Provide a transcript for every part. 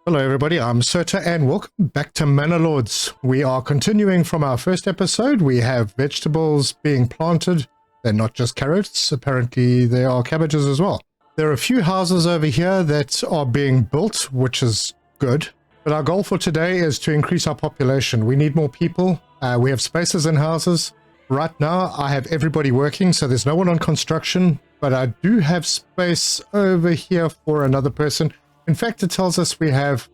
Hello everybody, I'm Serta and welcome back to Manor Lords. We are continuing from our first episode. We have vegetables being planted. They're not just carrots, apparently they are cabbages as well. There are a few houses over here that are being built, which is good. But our goal for today is to increase our population. We need more people. We have spaces in houses. Right now I have everybody working, so there's no one on construction, but I do have space over here for another person. In fact, it tells us we have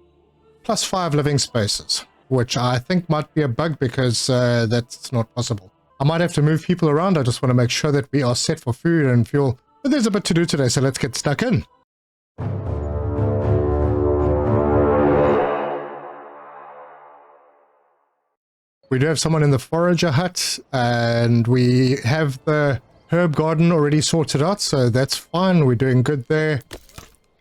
+5 living spaces, which I think might be a bug because that's not possible. I might have to move people around. I just want to make sure that we are set for food and fuel. But there's a bit to do today, so let's get stuck in. We do have someone in the forager hut, and we have the herb garden already sorted out, so that's fine. We're doing good there.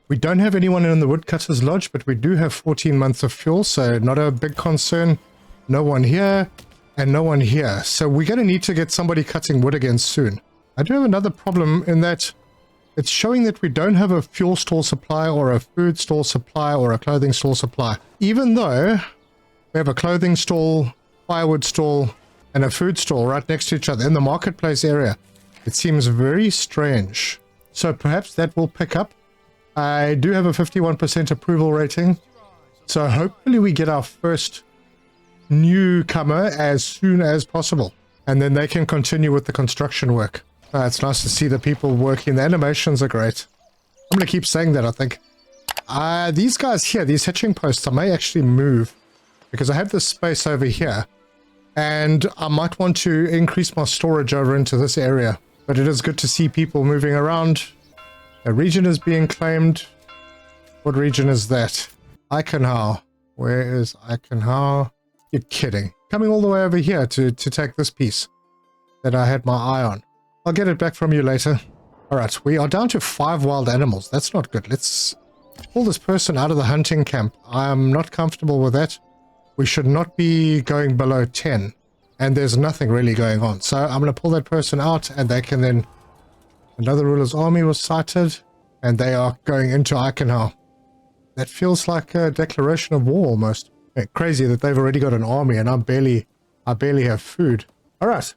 We don't have anyone in the woodcutter's lodge, but we do have 14 months of fuel, so not a big concern. No one here, and no one here. So we're going to need to get somebody cutting wood again soon. I do have another problem in that it's showing that we don't have a fuel store supply or a food store supply or a clothing store supply. Even though we have a clothing stall, firewood stall, and a food stall right next to each other in the marketplace area. It seems very strange. So perhaps that will pick up. I do have a 51% approval rating, so hopefully we get our first newcomer as soon as possible, and then they can continue with the construction work. It's nice to see the people working. The animations are great. I'm going to keep saying that, I think. These guys here, these hitching posts, I may actually move, because I have this space over here, and I might want to increase my storage over into this area, but it is good to see people moving around. A region is being claimed. What region is that? Eichenhau. Where is Eichenhau? You're kidding. Coming all the way over here to take this piece that I had my eye on. I'll get it back from you later. Alright, we are down to 5 wild animals. That's not good. Let's pull this person out of the hunting camp. I'm not comfortable with that. We should not be going below 10. And there's nothing really going on. So I'm going to pull that person out and they can then... Another ruler's army was sighted, and they are going into Eichenhau. That feels like a declaration of war almost. Crazy that they've already got an army, and I barely have food. All right.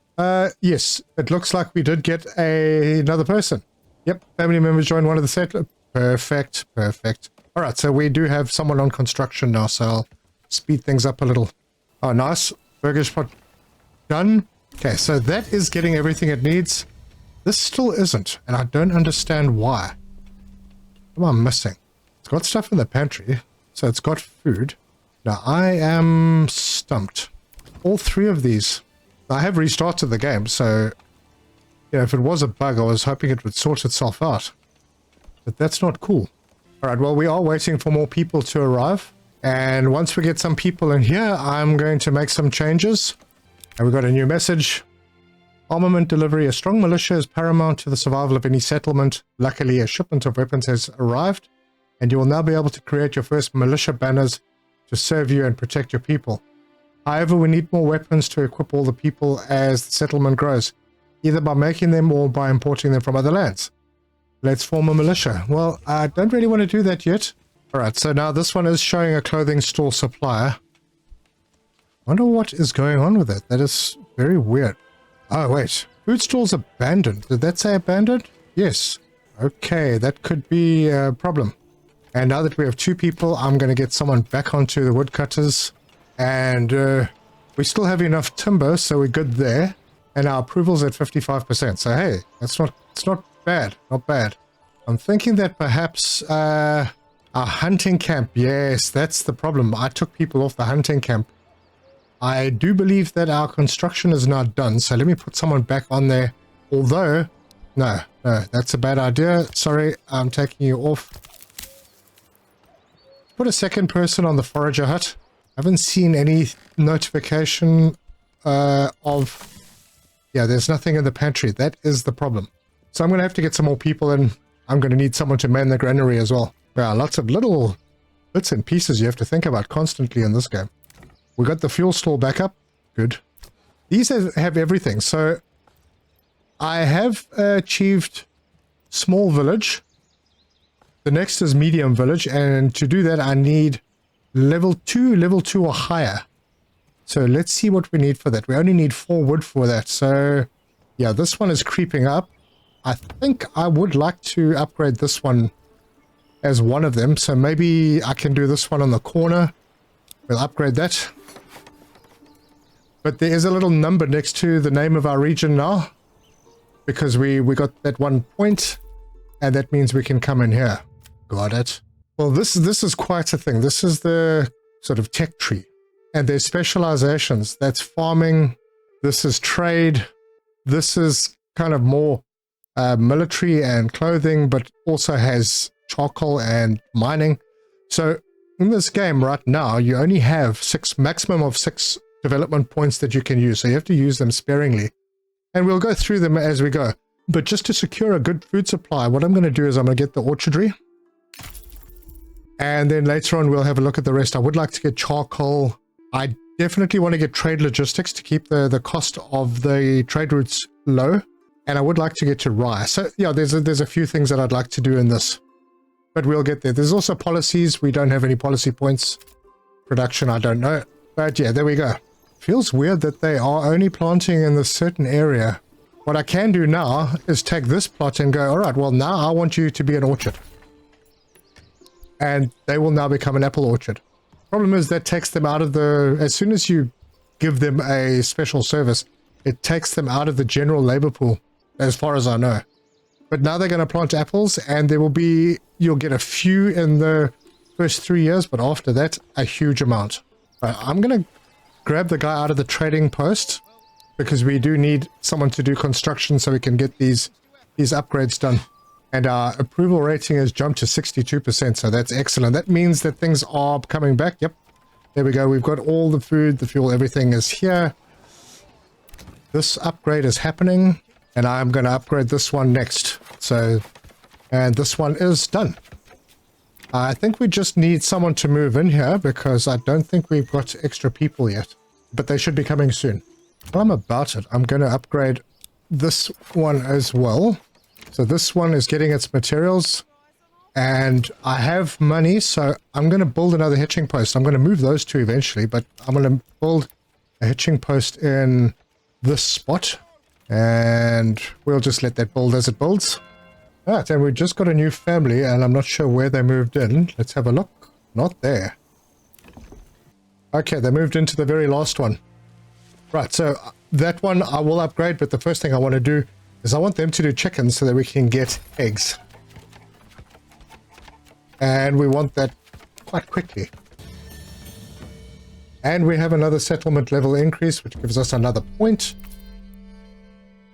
Yes, it looks like we did get another person. Yep, family members joined one of the settlers. Perfect, perfect. All right, so we do have someone on construction now, so I'll speed things up a little. Oh, nice. Burger spot done. Okay, so that is getting everything it needs. This still isn't, and I don't understand why. What am I missing? It's got stuff in the pantry, so it's got food. Now, I am stumped. All 3 of these. I have restarted the game, so... Yeah, if it was a bug, I was hoping it would sort itself out. But that's not cool. Alright, well, we are waiting for more people to arrive. And once we get some people in here, I'm going to make some changes. And we got a new message. Armament delivery. A strong militia is paramount to the survival of any settlement. Luckily, a shipment of weapons has arrived, and you will now be able to create your first militia banners to serve you and protect your people. However, we need more weapons to equip all the people as the settlement grows, either by making them or by importing them from other lands. Let's form a militia. Well, I don't really want to do that yet. Alright, so now this one is showing a clothing store supplier. Wonder what is going on with it. That is very weird. Oh, wait. Food stall's abandoned. Did that say abandoned? Yes. Okay, that could be a problem. And now that we have 2 people, I'm going to get someone back onto the woodcutters. And we still have enough timber, so we're good there. And our approval's at 55%. So, hey, it's not bad. Not bad. I'm thinking that perhaps our hunting camp. Yes, that's the problem. I took people off the hunting camp. I do believe that our construction is now done, so let me put someone back on there. Although, no, that's a bad idea. Sorry, I'm taking you off. Put a second person on the forager hut. I haven't seen any notification of... Yeah, there's nothing in the pantry. That is the problem. So I'm going to have to get some more people in. I'm going to need someone to man the granary as well. Yeah, lots of little bits and pieces you have to think about constantly in this game. We got the fuel store back up. Good. These have everything. So I have achieved small village. The next is medium village. And to do that, I need level 2 or higher. So let's see what we need for that. We only need 4 wood for that. So yeah, this one is creeping up. I think I would like to upgrade this one as one of them. So maybe I can do this one on the corner. We'll upgrade that. But there is a little number next to the name of our region now, because we got that 1 point, and that means we can come in here. Got it. Well, this is quite a thing. This is the sort of tech tree, and there's specializations. That's farming. This is trade. This is kind of more military and clothing, but also has charcoal and mining. So in this game right now, you only have maximum of 6 development points that you can use. So you have to use them sparingly. And we'll go through them as we go. But just to secure a good food supply, what I'm going to do is I'm going to get the orchardry. And then later on, we'll have a look at the rest. I would like to get charcoal. I definitely want to get trade logistics to keep the cost of the trade routes low. And I would like to get to rye. So yeah, there's a few things that I'd like to do in this. But we'll get there. There's also policies. We don't have any policy points. Production, I don't know. But yeah, there we go. Feels weird that they are only planting in this certain area. What I can do now is take this plot and go, all right, well, now I want you to be an orchard. And they will now become an apple orchard. Problem is that takes them out of the... As soon as you give them a special service, it takes them out of the general labor pool, as far as I know. But now they're going to plant apples, and there will be... You'll get a few in the first 3 years, but after that, a huge amount. I'm going to grab the guy out of the trading post, because we do need someone to do construction so we can get these upgrades done. And our approval rating has jumped to 62%, so that's excellent. That means that things are coming back. Yep, there we go. We've got all the food, the fuel, everything is here. This upgrade is happening, and I'm going to upgrade this one next. So, and this one is done. I think we just need someone to move in here, because I don't think we've got extra people yet. But they should be coming soon. While I'm about it, I'm going to upgrade this one as well. So this one is getting its materials. And I have money, so I'm going to build another hitching post. I'm going to move those two eventually, but I'm going to build a hitching post in this spot. And we'll just let that build as it builds. Right, and we've just got a new family, and I'm not sure where they moved in. Let's have a look. Not there. Okay, they moved into the very last one. Right, so that one I will upgrade, but the first thing I want to do is I want them to do chickens so that we can get eggs. And we want that quite quickly. And we have another settlement level increase, which gives us another point.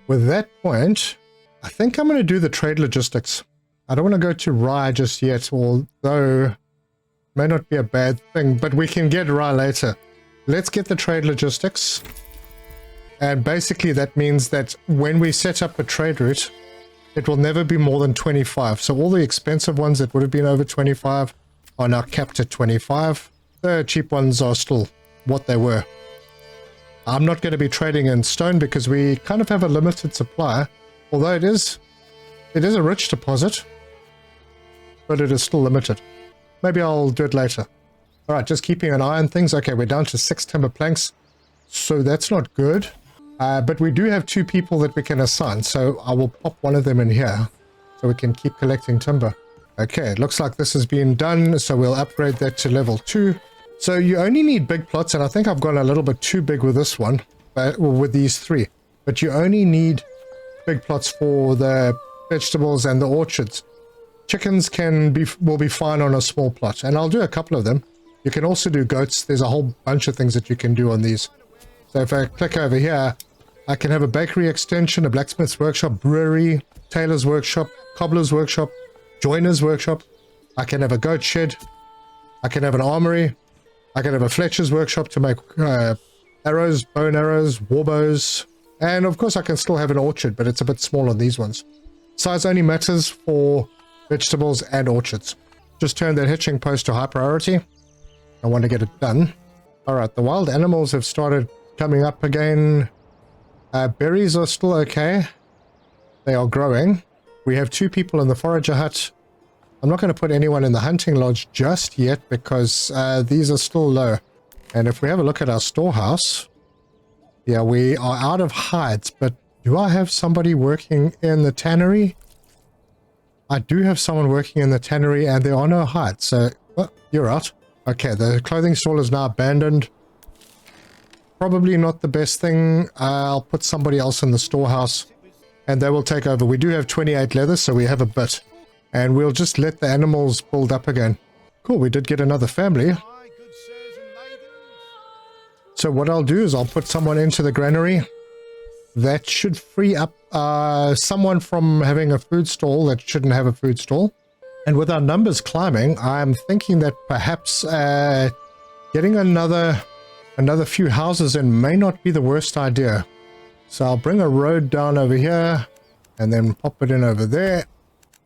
With that point... I think I'm going to do the trade logistics. I don't want to go to rye just yet, although it may not be a bad thing, but we can get rye later. Let's get the trade logistics. And basically that means that when we set up a trade route, it will never be more than 25. So all the expensive ones that would have been over 25 are now capped at 25. The cheap ones are still what they were. I'm not going to be trading in stone because we kind of have a limited supply. Although it is a rich deposit, but it is still limited. Maybe I'll do it later. All right, just keeping an eye on things. Okay, we're down to 6 timber planks, so that's not good. But we do have 2 people that we can assign, so I will pop one of them in here so we can keep collecting timber. Okay, it looks like this has been done, so we'll upgrade that to level 2. So you only need big plots, and I think I've gone a little bit too big with this one, with these 3. But you only need big plots for the vegetables and the orchards. Chickens will be fine on a small plot, and I'll do a couple of them. You can also do goats. There's a whole bunch of things that you can do on these. So if I click over here, I can have a bakery extension, a blacksmith's workshop, brewery, tailor's workshop, cobbler's workshop, joiner's workshop. I can have a goat shed. I can have an armory. I can have a fletcher's workshop to make arrows, bow and arrows, war bows. And of course I can still have an orchard, but it's a bit small on these ones. Size only matters for vegetables and orchards. Just turn that hitching post to high priority. I want to get it done. Alright, the wild animals have started coming up again. Berries are still okay. They are growing. We have 2 people in the forager hut. I'm not going to put anyone in the hunting lodge just yet because these are still low. And if we have a look at our storehouse, yeah, we are out of hides, but do I have somebody working in the tannery? I do have someone working in the tannery and there are no hides, so you're out. Okay, the clothing store is now abandoned. Probably not the best thing. I'll put somebody else in the storehouse and they will take over. We do have 28 leather, so we have a bit. And we'll just let the animals build up again. Cool, we did get another family. So what I'll do is I'll put someone into the granary. That should free up someone from having a food stall that shouldn't have a food stall. And with our numbers climbing, I'm thinking that perhaps getting another few houses in may not be the worst idea. So I'll bring a road down over here and then pop it in over there.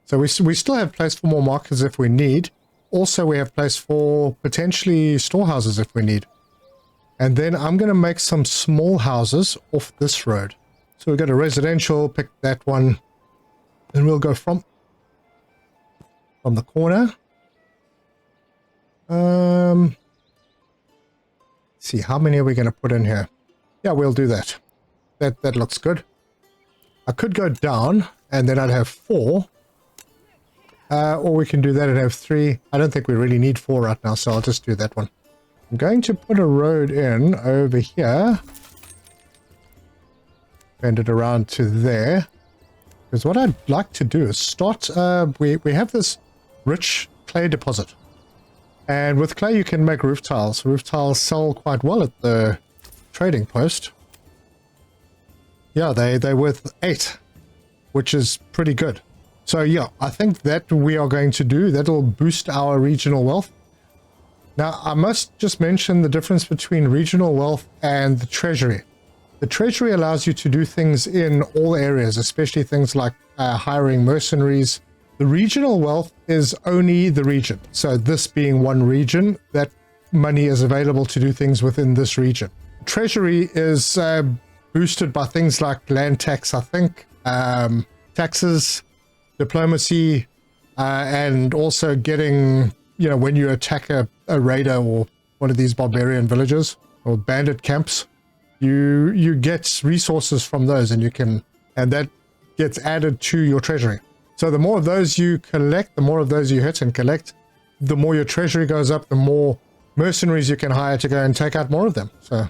So we still have place for more markers if we need. Also, we have place for potentially storehouses if we need. And then I'm going to make some small houses off this road. So we've got a residential, pick that one. And we'll go from the corner. Let's see, how many are we going to put in here? Yeah, we'll do that. That looks good. I could go down and then I'd have 4. Or we can do that and have 3. I don't think we really need 4 right now, so I'll just do that one. I'm going to put a road in over here. Bend it around to there. Because what I'd like to do is start... we have this rich clay deposit. And with clay you can make roof tiles. Roof tiles sell quite well at the trading post. Yeah, they're worth 8. Which is pretty good. So yeah, I think that we are going to do. That'll boost our regional wealth. Now, I must just mention the difference between regional wealth and the treasury. The treasury allows you to do things in all areas, especially things like hiring mercenaries. The regional wealth is only the region. So this being one region, that money is available to do things within this region. Treasury is boosted by things like land tax, I think, taxes, diplomacy, and also getting... You know, when you attack a raider or one of these barbarian villages or bandit camps, you get resources from those and that gets added to your treasury. So the more of those you collect, the more of those you hit and collect, the more your treasury goes up, the more mercenaries you can hire to go and take out more of them. So,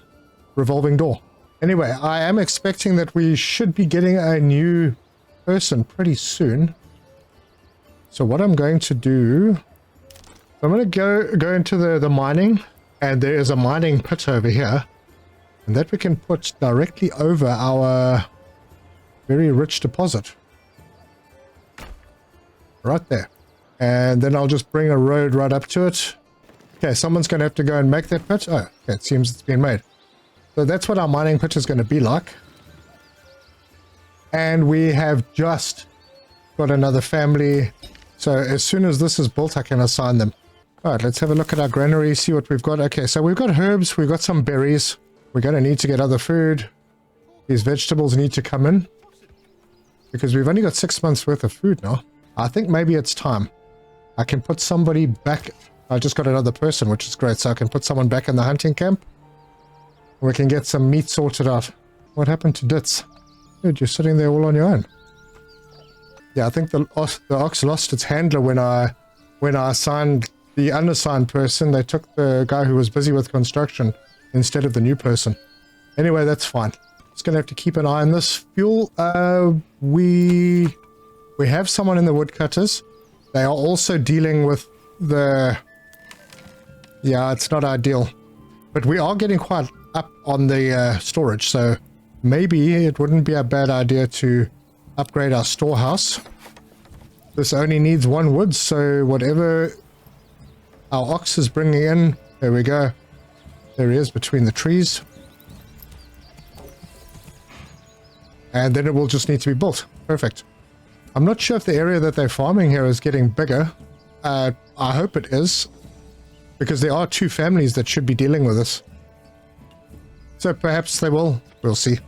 revolving door. Anyway, I am expecting that we should be getting a new person pretty soon. So what I'm going to do... I'm going to go into the mining, and there is a mining pit over here, and that we can put directly over our very rich deposit. Right there. And then I'll just bring a road right up to it. Okay, someone's going to have to go and make that pit. Oh, okay, it seems it's been made. So that's what our mining pit is going to be like. And we have just got another family. So as soon as this is built, I can assign them. All right, let's have a look at our granary, see what we've got. Okay, so we've got herbs, we've got some berries. We're going to need to get other food. These vegetables need to come in. Because we've only got 6 months worth of food now. I think maybe it's time. I can put somebody back. I just got another person, which is great. So I can put someone back in the hunting camp. We can get some meat sorted out. What happened to Ditz? Dude, you're sitting there all on your own. Yeah, I think the ox lost its handler when I assigned the unassigned person. They took the guy who was busy with construction instead of the new person. Anyway, that's fine. Just gonna have to keep an eye on this. Fuel, we have someone in the woodcutters. They are also dealing with the... Yeah, it's not ideal. But we are getting quite up on the storage, so maybe it wouldn't be a bad idea to upgrade our storehouse. This only needs 1 wood, so whatever our ox is bringing in, there we go. There he is between the trees. And then it will just need to be built. Perfect. I'm not sure if the area that they're farming here is getting bigger. I hope it is, because there are 2 families that should be dealing with this. So perhaps they will. We'll see.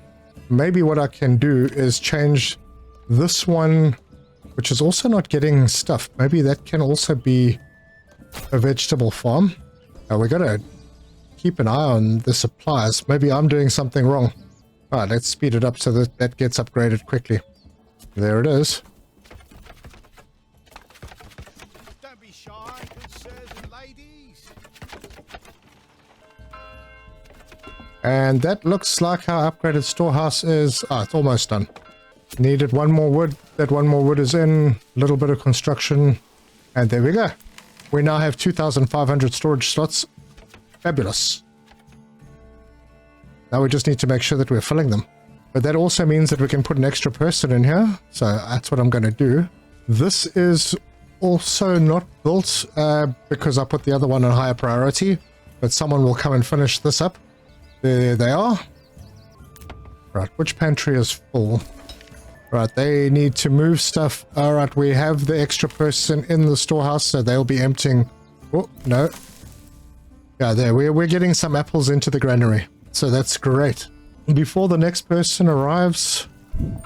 Maybe what I can do is change this one which is also not getting stuff. Maybe that can also be a vegetable farm. We gotta keep an eye on the supplies. Maybe I'm doing something wrong. Alright, let's speed it up so that that gets upgraded quickly. There it is. Don't be shy, good sirs and ladies. And that looks like our upgraded storehouse is... Ah, it's almost done. Needed one more wood. That one more wood is in. A little bit of construction. And there we go. We now have 2,500 storage slots. Fabulous. Now we just need to make sure that we're filling them. But that also means that we can put an extra person in here. So that's what I'm going to do. This is also not built because I put the other one on higher priority. But someone will come and finish this up. There they are. Right, which pantry is full? Right, they need to move stuff. Alright, we have the extra person in the storehouse, so they'll be emptying... Oh, no. Yeah, there, we're getting some apples into the granary. So that's great. Before the next person arrives,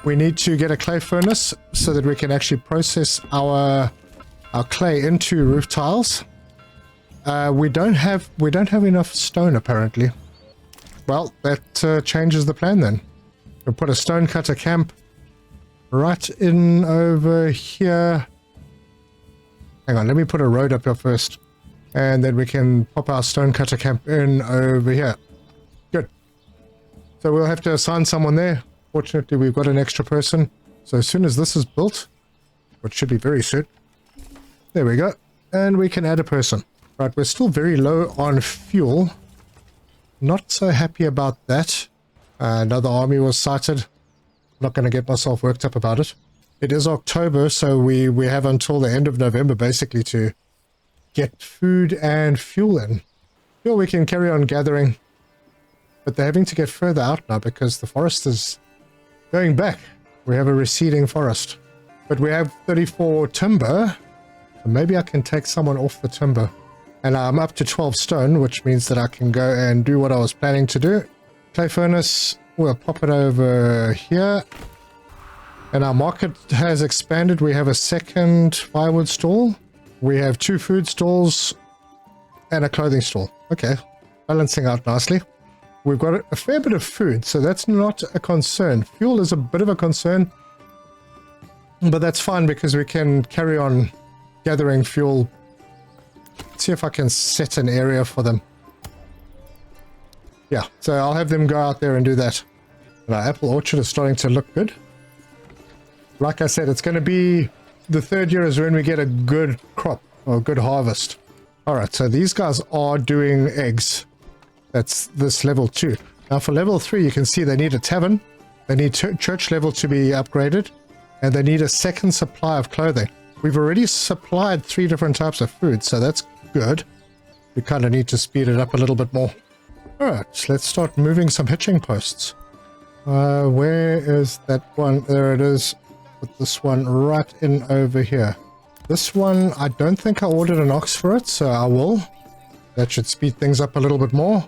we need to get a clay furnace so that we can actually process our clay into roof tiles. We don't have enough stone, apparently. Well, that changes the plan then. We'll put a stone cutter camp right in over here. Hang on, let me put a road up here first. And then we can pop our stone cutter camp in over here. Good. So we'll have to assign someone there. Fortunately, we've got an extra person. So as soon as this is built, which should be very soon. There we go. And we can add a person. Right, we're still very low on fuel. Not so happy about that. Another army was sighted. Not going to get myself worked up about it. It is October, so we have until the end of November basically to get food and fuel in. Fuel we can carry on gathering, but they're having to get further out now because the forest is going back. We have a receding forest, but we have 34 timber, so maybe I can take someone off the timber. And I'm up to 12 stone, which means that I can go and do what I was planning to do. Clay furnace, we'll pop it over here. And our market has expanded. We have a second firewood stall. We have 2 food stalls and a clothing stall. Okay, balancing out nicely. We've got a fair bit of food, so that's not a concern. Fuel is a bit of a concern, but that's fine because we can carry on gathering fuel. Let's see if I can set an area for them. Yeah, so I'll have them go out there and do that. And our apple orchard is starting to look good. Like I said, it's going to be the 3rd year is when we get a good crop or a good harvest. Alright, so these guys are doing eggs. That's this level 2. Now for level 3, you can see they need a tavern. They need church level to be upgraded. And they need a second supply of clothing. We've already supplied 3 different types of food, so that's good. We kind of need to speed it up a little bit more. Alright, let's start moving some hitching posts. Where is that one? There it is. Put this one right in over here. This one, I don't think I ordered an ox for it, so I will. That should speed things up a little bit more.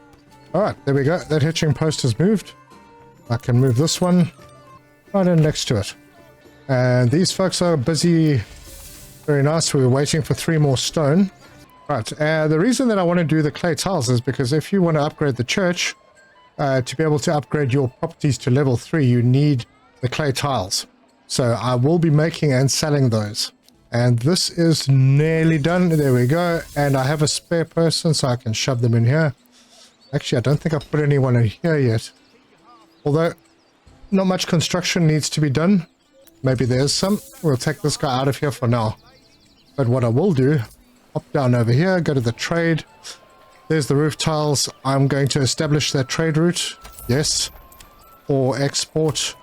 Alright, there we go. That hitching post has moved. I can move this one right in next to it. And these folks are busy. Very nice. We were waiting for 3 more stone. Right, the reason that I want to do the clay tiles is because if you want to upgrade the church, to be able to upgrade your properties to level 3, you need the clay tiles. So I will be making and selling those. And this is nearly done. There we go. And I have a spare person, so I can shove them in here. Actually, I don't think I've put anyone in here yet. Although, not much construction needs to be done. Maybe there's some. We'll take this guy out of here for now. But what I will do, hop down over here, go to the trade. There's the roof tiles. I'm going to establish that trade route. Yes. Or export.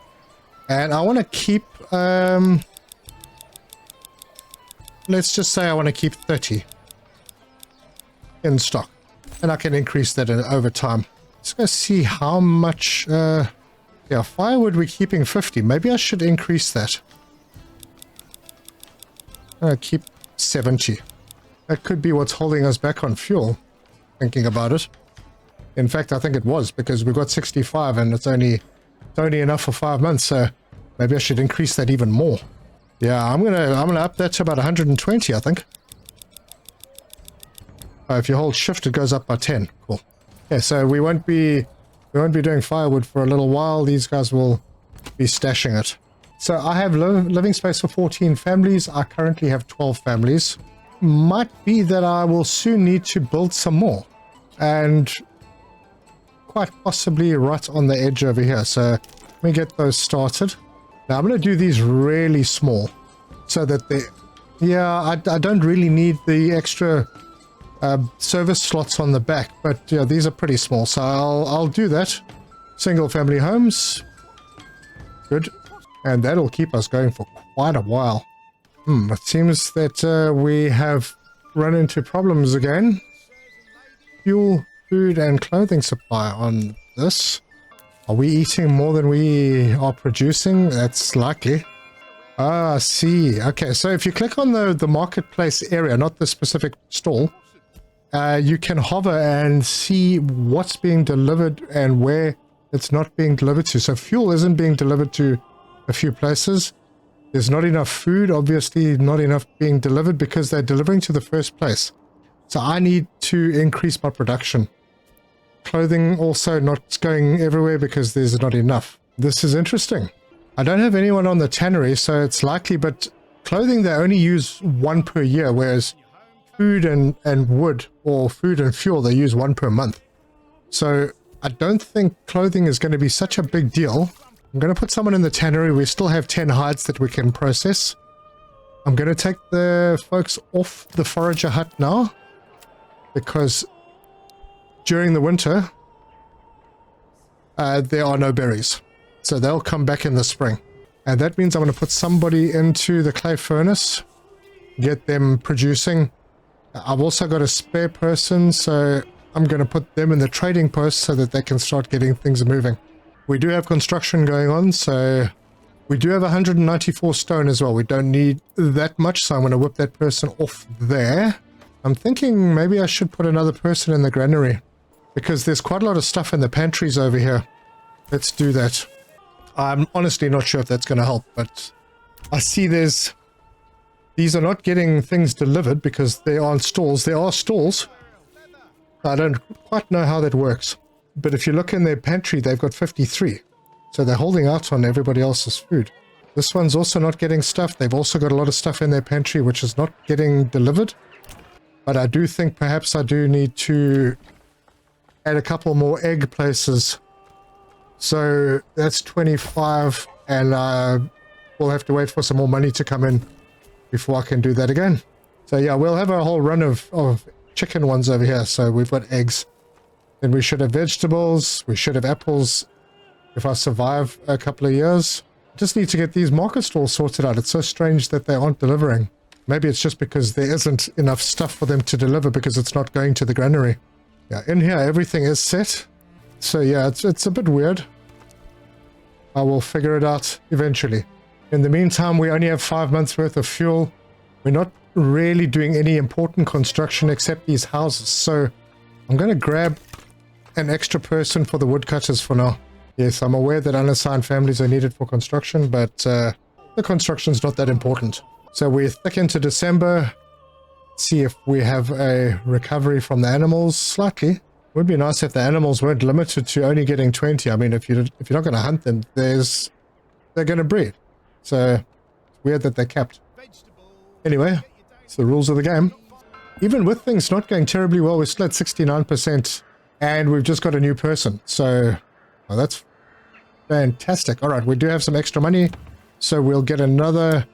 And I want to keep, let's just say I want to keep 30 in stock. And I can increase that over time. Let's go see how much, yeah, firewood we're keeping 50. Maybe I should increase that. Keep 70. That could be what's holding us back on fuel, thinking about it. In fact, I think it was, because we've got 65 and it's only enough for 5 months, so maybe I should increase that even more. Yeah, I'm gonna up that to about 120, I think. If you hold shift, it goes up by 10. Cool. Yeah, so we won't be doing firewood for a little while. These guys will be stashing it. So I have living space for 14 families. I currently have 12 families. Might be that I will soon need to build some more, and quite possibly right on the edge over here. So let me get those started. Now I'm going to do these really small so that they, yeah, I don't really need the extra service slots on the back, but yeah, these are pretty small, so I'll do that. Single family homes, good, and that'll keep us going for quite a while. It seems that we have run into problems again. Fuel, food, and clothing supply on this. Are we eating more than we are producing? That's likely. Ah, I see. Okay, so if you click on the marketplace area, not the specific stall, you can hover and see what's being delivered and where it's not being delivered to. So fuel isn't being delivered to a few places. There's not enough food, obviously not enough being delivered because they're delivering to the first place. So I need to increase my production. Clothing also not going everywhere because there's not enough. This is interesting. I don't have anyone on the tannery, so it's likely, but clothing they only use one per year, whereas food and wood or food and fuel they use one per month. So I don't think clothing is going to be such a big deal. I'm going to put someone in the tannery. We still have 10 hides that we can process. I'm going to take the folks off the forager hut now because during the winter there are no berries, so they'll come back in the spring, and that means I'm going to put somebody into the clay furnace, get them producing. I've also got a spare person, so I'm going to put them in the trading post so that they can start getting things moving. We do have construction going on, so we do have 194 stone as well. We don't need that much, so I'm going to whip that person off there. I'm thinking maybe I should put another person in the granary because there's quite a lot of stuff in the pantries over here. Let's do that. I'm honestly not sure if that's going to help, but I see these are not getting things delivered because they aren't stalls. There are stalls. I don't quite know how that works. But if you look in their pantry, they've got 53. So they're holding out on everybody else's food. This one's also not getting stuff. They've also got a lot of stuff in their pantry which is not getting delivered. But I do think perhaps I do need to add a couple more egg places. So that's 25, and we'll have to wait for some more money to come in before I can do that again. So yeah, we'll have a whole run of chicken ones over here. So we've got eggs. Then we should have vegetables. We should have apples if I survive a couple of years. Just need to get these market stalls sorted out. It's so strange that they aren't delivering. Maybe it's just because there isn't enough stuff for them to deliver because it's not going to the granary. Yeah, in here everything is set. So yeah, it's a bit weird. I will figure it out eventually. In the meantime, we only have 5 months worth of fuel. We're not really doing any important construction except these houses. So I'm going to grab an extra person for the woodcutters for now. Yes, I'm aware that unassigned families are needed for construction, but the construction's not that important. So we're thick into December. See if we have a recovery from the animals slightly. Would be nice if the animals weren't limited to only getting 20. I mean, if you're not going to hunt them, they're going to breed. So it's weird that they're capped. Anyway, it's the rules of the game. Even with things not going terribly well, we're still at 69%, and we've just got a new person. So that's fantastic. All right, we do have some extra money, so we'll get another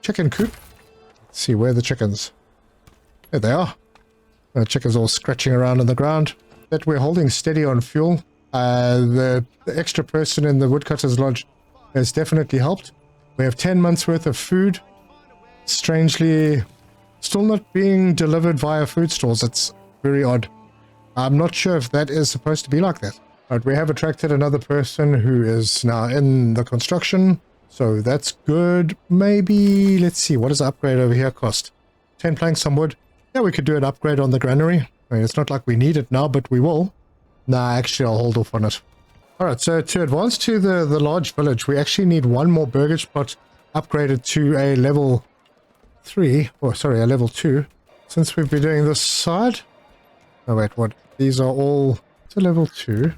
chicken coop. Let's see, where are the chickens? There they are. The chickens all scratching around on the ground. That we're holding steady on fuel. The extra person in the woodcutters lodge has definitely helped. We have 10 months worth of food. Strangely, still not being delivered via food stores. It's very odd. I'm not sure if that is supposed to be like that. But we have attracted another person who is now in the construction. So that's good. Maybe, let's see, what does the upgrade over here cost? 10 planks, some wood. Yeah, we could do an upgrade on the granary. I mean, it's not like we need it now, but we will. Nah, actually, I'll hold off on it. Alright, so to advance to the large village, we actually need one more burgage plot upgraded to a level 3, or sorry, a level 2. Since we've been doing this side. Oh wait, what? These are all, it's a level 2.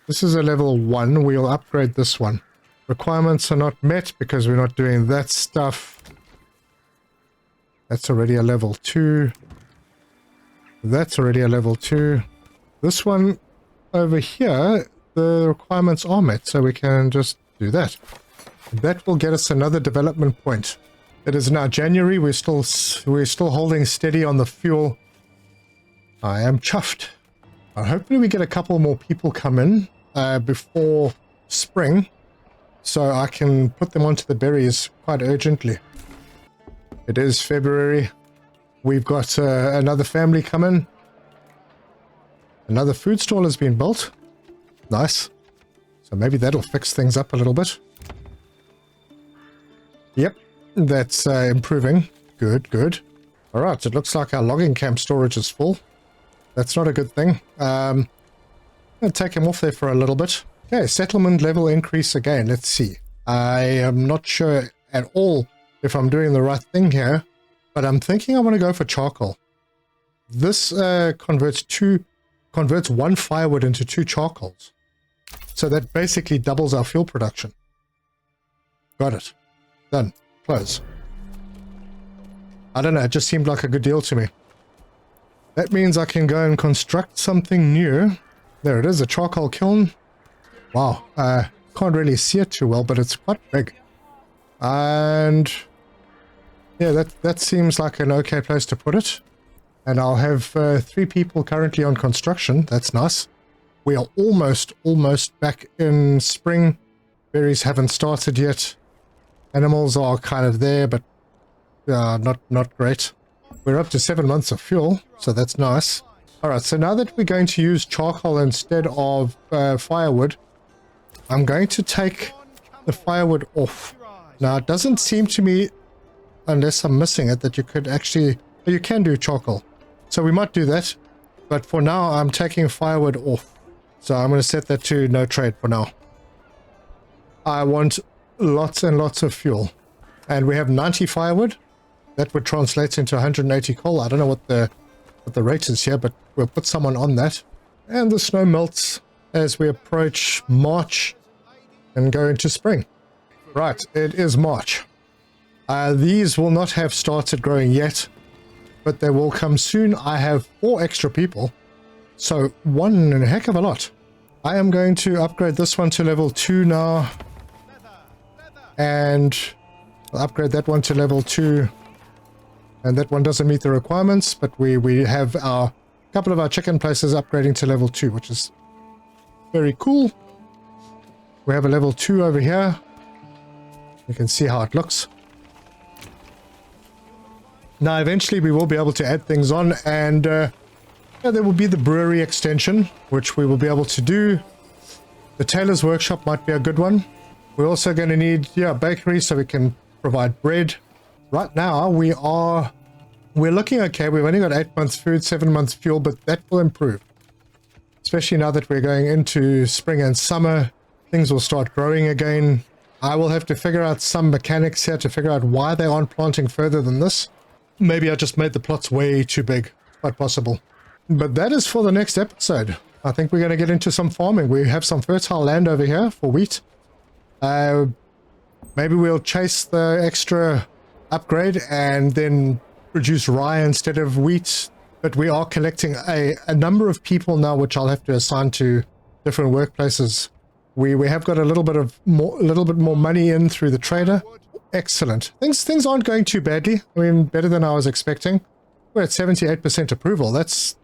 This is a level 1. We'll upgrade this one. Requirements are not met because we're not doing that stuff. That's already a level 2. That's already a level 2. This one over here, the requirements are met, so we can just do that. That will get us another development point. It is now January. We're still holding steady on the fuel. I am chuffed. Hopefully we get a couple more people come in before spring, so I can put them onto the berries quite urgently. It is February. We've got another family coming. Another food stall has been built. Nice. So maybe that'll fix things up a little bit. Yep, that's improving. Good, good. All right, it looks like our logging camp storage is full. That's not a good thing. I'll take him off there for a little bit. Okay, settlement level increase again. Let's see. I am not sure at all if I'm doing the right thing here, but I'm thinking I want to go for charcoal. This converts 1 firewood into 2 charcoals. So that basically doubles our fuel production. Got it. Done. Close. I don't know, it just seemed like a good deal to me. That means I can go and construct something new. There it is, a charcoal kiln. Wow, can't really see it too well, but it's quite big. And yeah, that seems like an okay place to put it. And I'll have 3 people currently on construction. That's nice. We are almost back in spring. Berries haven't started yet. Animals are kind of there, but not great. We're up to 7 months of fuel, so that's nice. Alright, so now that we're going to use charcoal instead of firewood, I'm going to take the firewood off. Now, it doesn't seem to me, unless I'm missing it, that you could actually... You can do charcoal. So we might do that, but for now, I'm taking firewood off. So I'm going to set that to no trade for now. I want lots and lots of fuel. And we have 90 firewood. That would translate into 180 coal. I don't know what the rate is here, but we'll put someone on that. And the snow melts as we approach March and go into spring. Right, it is March. These will not have started growing yet, but they will come soon. I have 4 extra people, so 1 heck of a lot. I am going to upgrade this one to level 2 now, and I'll upgrade that one to level 2. And that one doesn't meet the requirements, but we have a couple of our chicken places upgrading to level 2, which is very cool. We have a level 2 over here. You can see how it looks. Now, eventually we will be able to add things on, and there will be the brewery extension, which we will be able to do. The tailor's workshop might be a good one. We're also going to need, a bakery so we can provide bread. Right now, we're looking okay. We've only got 8 months food, 7 months fuel, but that will improve. Especially now that we're going into spring and summer, things will start growing again. I will have to figure out some mechanics here to figure out why they aren't planting further than this. Maybe I just made the plots way too big. Quite possible. But that is for the next episode. I think we're going to get into some farming. We have some fertile land over here for wheat. Maybe we'll chase the extra upgrade and then produce rye instead of wheat. But we are collecting a number of people now, which I'll have to assign to different workplaces. We have got a little bit more money in through the trader. Excellent. Things aren't going too badly. I mean, better than I was expecting. We're at 78% approval. That's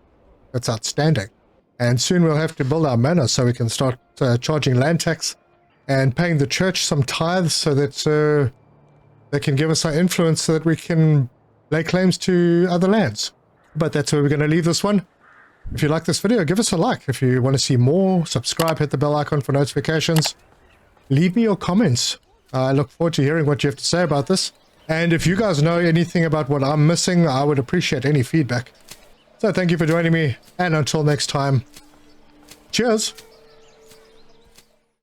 outstanding. And soon we'll have to build our manor so we can start charging land tax and paying the church some tithes so that they can give us our influence so that we can lay claims to other lands. But that's where we're going to leave this one. If you like this video, give us a like. If you want to see more, subscribe, hit the bell icon for notifications. Leave me your comments. I look forward to hearing what you have to say about this. And if you guys know anything about what I'm missing, I would appreciate any feedback. So thank you for joining me, and until next time, cheers!